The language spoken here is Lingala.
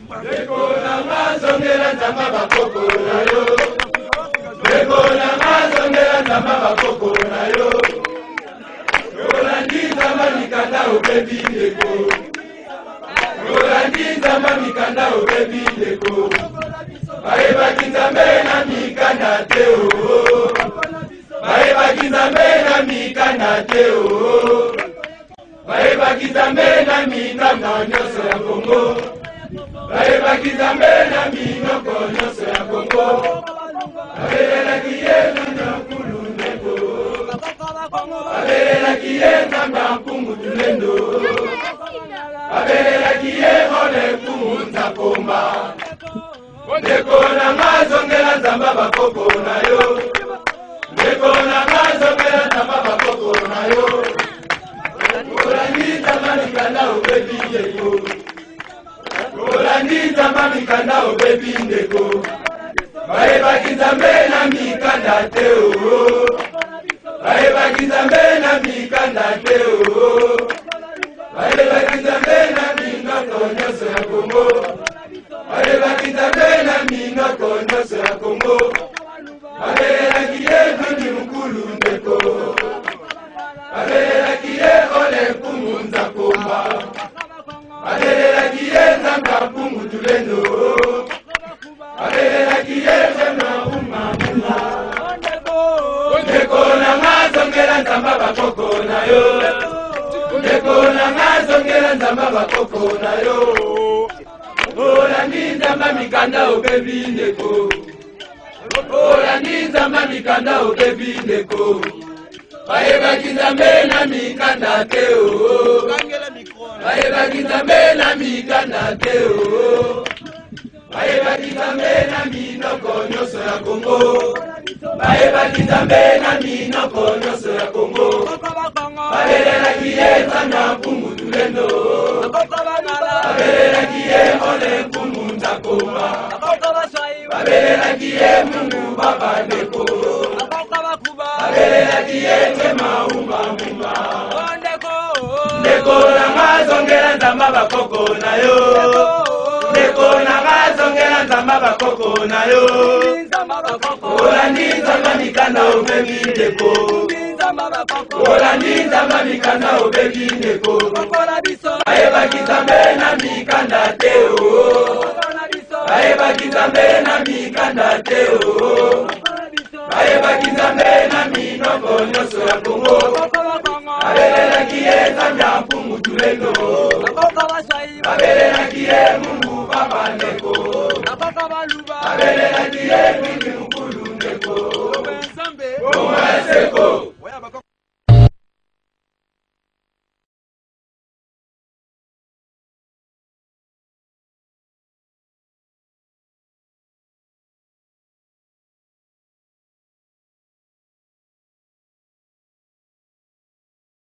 Ndeko na mazongela nzamba bakoko na yo. Ndeko na mazongela nzamba bakoko na yo. Yolandi nzamba mikanda obebi ndeko. Yolandi nzamba mikanda obebi ndeko. Baebaki nzambe na mikanda te o. Baebaki nzambe na mikanda te o. Baebaki nzambe na mikanda nyonso ya Kongo. Baebaki nzambe na minoko nyonso ya Kongo. Babelelaki ye nzambe ya nkulu ndeko. Babelelaki ye nzambe ya mpungu tulendo. Babelelaki ye ole mpungu nzakomba. Ndeko na mazongela nzamba bakoko na yo. Ndeko na mazongela nzamba bakoko na yo. Olandi nzamba mikanda obebi ndeko. Olandi nzamba mikanda obebi ndeko. Baebaki nzambe na mikanda te o. Baebaki nzambe na mikanda te o. Baebaki nzambe na minoko nyonso ya Kongo. Baebaki nzambe na minoko nyonso ya Kongo. Babelelaki ye nzambe mukulu ndeko. Babelelaki ye ole mpungu nzakomba. Babelelaki ye nzambe ya mpungu tulendo. Babelelaki ye nzambe ya umamuna. Ndeko na mazongela nzamba bakoko na yo. Ndeko na mazongela nzamba bakoko na yo. Olandi nzamba mikanda obebi ndeko. Olandi nzamba mikanda obebi ndeko. Baebaki nzambe na mikanda te o. Baebaki nzambe na mikanda te o. Baebaki nzambe na minoko nyonso ya Kongo. Baebaki nzambe na minoko nyonso ya Kongo. Babelelaki ye nzambe ya mpungu tulendo. Babelelaki ye ole mpungu nzakomba. Babelelaki ye Mungu baba ndeko. Babelelaki ye tema umamuma. Ndeko na mazongela nzamba bakoko na yo. Ndeko na mazongela nzamba bakoko na yo. Olandi nzamba mikanda obebi ndeko. Olandi nzamba mikanda obebi ndeko. Baebaki nzambe na mikanda te o. Baebaki nzambe na mikanda te o. Baebaki nzambe na minoko nyonso ya Kongo. Babelelaki ye nzambe ya mpungu tulendo. Babelelaki ye Mungu baba ndeko. Babelelaki ye